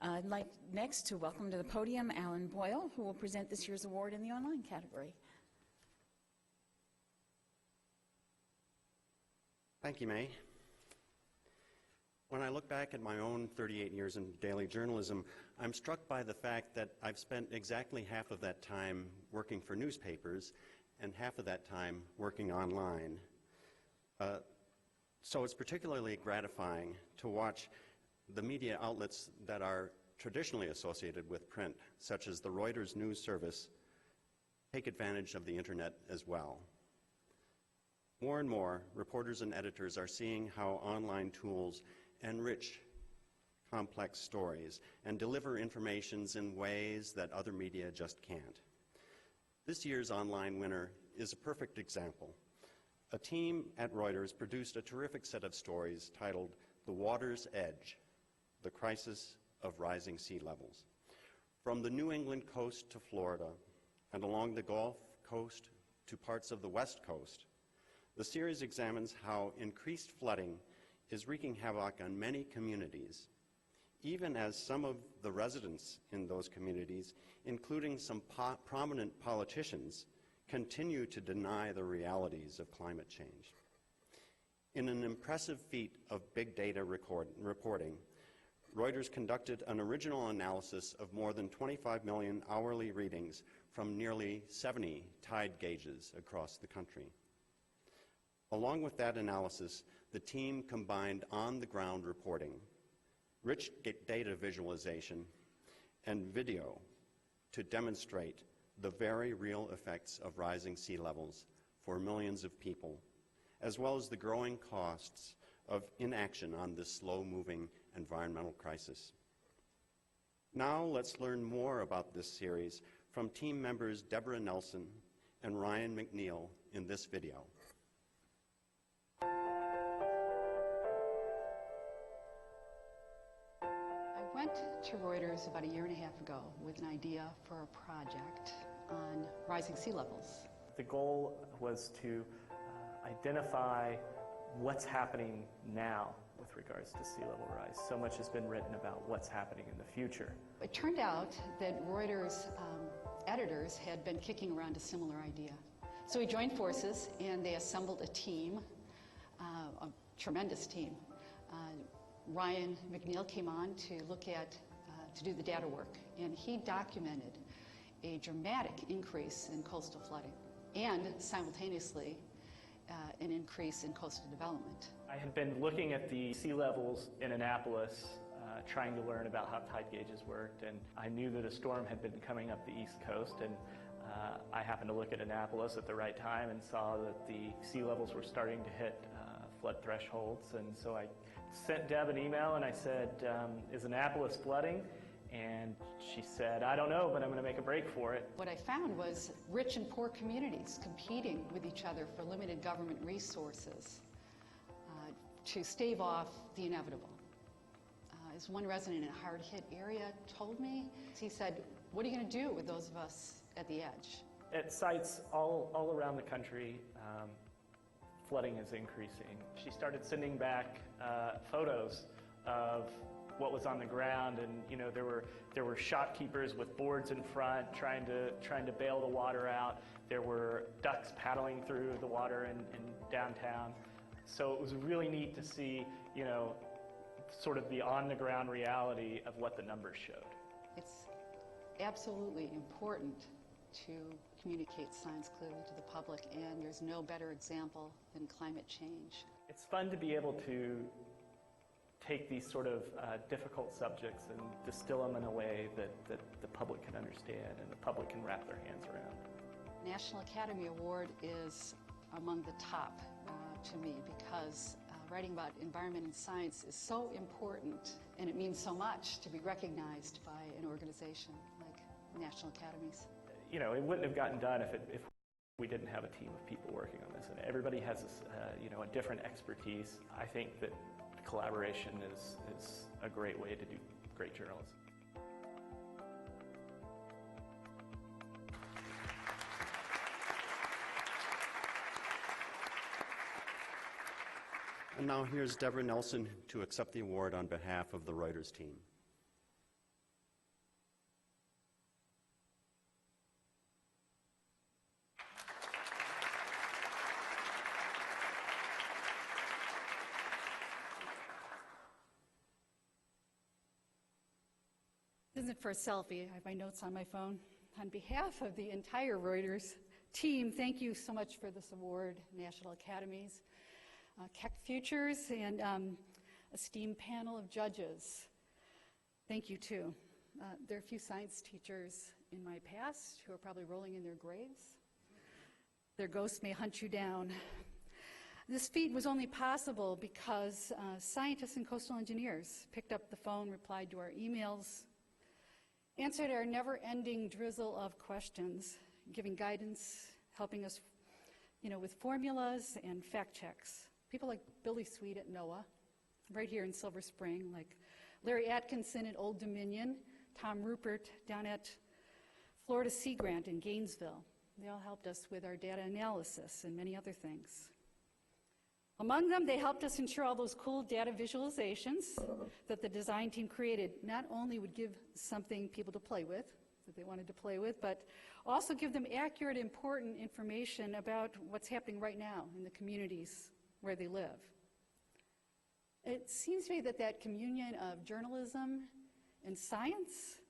I'd like next to welcome to the podium Alan Boyle, who will present this year's award in the online category. Thank you, May. When I look back at my own 38 years in daily journalism, I'm struck by the fact that I've spent exactly half of that time working for newspapers and half of that time working online. So it's particularly gratifying to watch the media outlets that are traditionally associated with print, such as the Reuters news service, take advantage of the internet as well. More and more, reporters and editors are seeing how online tools enrich complex stories and deliver information in ways that other media just can't. This year's online winner is a perfect example. A team at Reuters produced a terrific set of stories titled "The Water's Edge: The Crisis of Rising Sea Levels." From the New England coast to Florida and along the Gulf Coast to parts of the West Coast, the series examines how increased flooding is wreaking havoc on many communities, even as some of the residents in those communities, including some prominent politicians, continue to deny the realities of climate change. In an impressive feat of big data reporting, Reuters conducted an original analysis of more than 25 million hourly readings from nearly 70 tide gauges across the country. Along with that analysis, the team combined on-the-ground reporting, rich data visualization, and video to demonstrate the very real effects of rising sea levels for millions of people, as well as the growing costs of inaction on this slow-moving environmental crisis. Now let's learn more about this series from team members Deborah Nelson and Ryan McNeil in this video. I went to Reuters about a year and a half ago with an idea for a project on rising sea levels. The goal was to identify what's happening now with regards to sea level rise. So much has been written about what's happening in the future. It turned out that Reuters editors had been kicking around a similar idea. So we joined forces and they assembled a team, a tremendous team. Ryan McNeil came on to look at, to do the data work, and he documented a dramatic increase in coastal flooding and simultaneously an increase in coastal development. I had been looking at the sea levels in Annapolis, trying to learn about how tide gauges worked, and I knew that a storm had been coming up the East Coast, and I happened to look at Annapolis at the right time and saw that the sea levels were starting to hit flood thresholds, and so I sent Deb an email and I said, is Annapolis flooding? And she said, I don't know, but I'm going to make a break for it. What I found was rich and poor communities competing with each other for limited government resources to stave off the inevitable. As one resident in a hard-hit area told me, he said, what are you going to do with those of us at the edge? At sites all around the country, flooding is increasing. She started sending back photos of what was on the ground, and you know there were shopkeepers with boards in front trying to bail the water out. There were ducks paddling through the water in downtown. So it was really neat to see, you know, sort of the on-the-ground reality of what the numbers showed. It's absolutely important to communicate science clearly to the public, and there's no better example than climate change. It's fun to be able to take these sort of difficult subjects and distill them in a way that the public can understand and the public can wrap their hands around. National Academy Award is among the top to me because writing about environment and science is so important, and it means so much to be recognized by an organization like National Academies. You know, it wouldn't have gotten done if we didn't have a team of people working on this, and everybody has you know, a different expertise. I think that collaboration is a great way to do great journalism. And now here's Deborah Nelson to accept the award on behalf of the Reuters team. isn't for a selfie. I have my notes on my phone. On behalf of the entire Reuters team, thank you so much for this award, National Academies, Keck Futures, and esteemed panel of judges. Thank you, too. There are a few science teachers in my past who are probably rolling in their graves. Their ghosts may hunt you down. This feat was only possible because scientists and coastal engineers picked up the phone, replied to our emails, answered our never-ending drizzle of questions, giving guidance, helping us, with formulas and fact checks. People like Billy Sweet at NOAA, right here in Silver Spring, like Larry Atkinson at Old Dominion, Tom Rupert down at Florida Sea Grant in Gainesville. They all helped us with our data analysis and many other things. Among them, they helped us ensure all those cool data visualizations that the design team created not only would give something people to play with, that they wanted to play with, but also give them accurate, important information about what's happening right now in the communities where they live. It seems to me that that communion of journalism and science,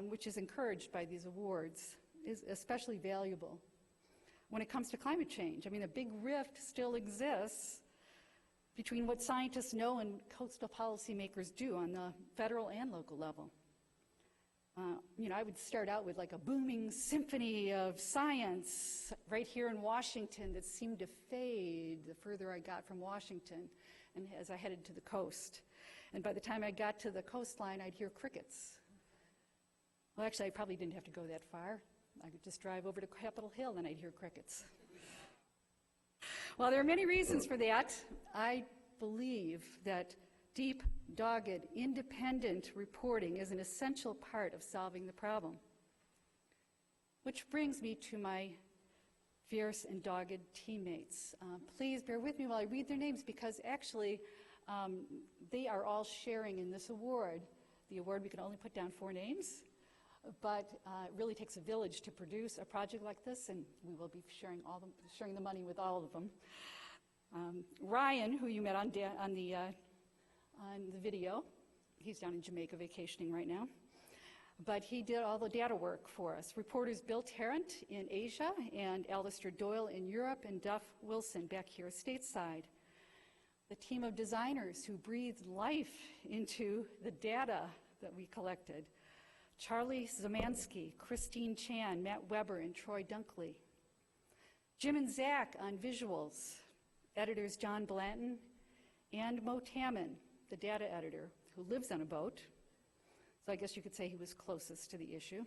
which is encouraged by these awards, is especially valuable when it comes to climate change. I mean, a big rift still exists between what scientists know and coastal policymakers do on the federal and local level. I would start out with like a booming symphony of science right here in Washington that seemed to fade the further I got from Washington and as I headed to the coast. And by the time I got to the coastline, I'd hear crickets. Well, actually, I probably didn't have to go that far. I could just drive over to Capitol Hill and I'd hear crickets. Well, there are many reasons for that. I believe that deep, dogged, independent reporting is an essential part of solving the problem. Which brings me to my fierce and dogged teammates. Please bear with me while I read their names because actually they are all sharing in this award. The award, we can only put down 4 names. But it really takes a village to produce a project like this, and we will be sharing the money with all of them. Ryan, who you met on the video, he's down in Jamaica vacationing right now, but he did all the data work for us. Reporters Bill Tarrant in Asia, and Alistair Doyle in Europe, and Duff Wilson back here stateside. The team of designers who breathed life into the data that we collected. Charlie Zamansky, Christine Chan, Matt Weber, and Troy Dunkley. Jim and Zach on visuals. Editors John Blanton and Mo Tamman, the data editor, who lives on a boat. So I guess you could say he was closest to the issue.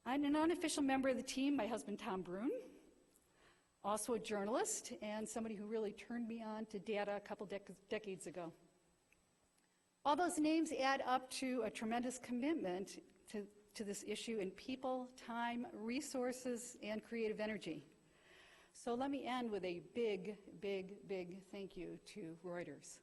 I'm an unofficial member of the team, my husband Tom Brune, also a journalist and somebody who really turned me on to data a couple decades ago. All those names add up to a tremendous commitment to this issue in people, time, resources, and creative energy. So let me end with a big, big, big thank you to Reuters.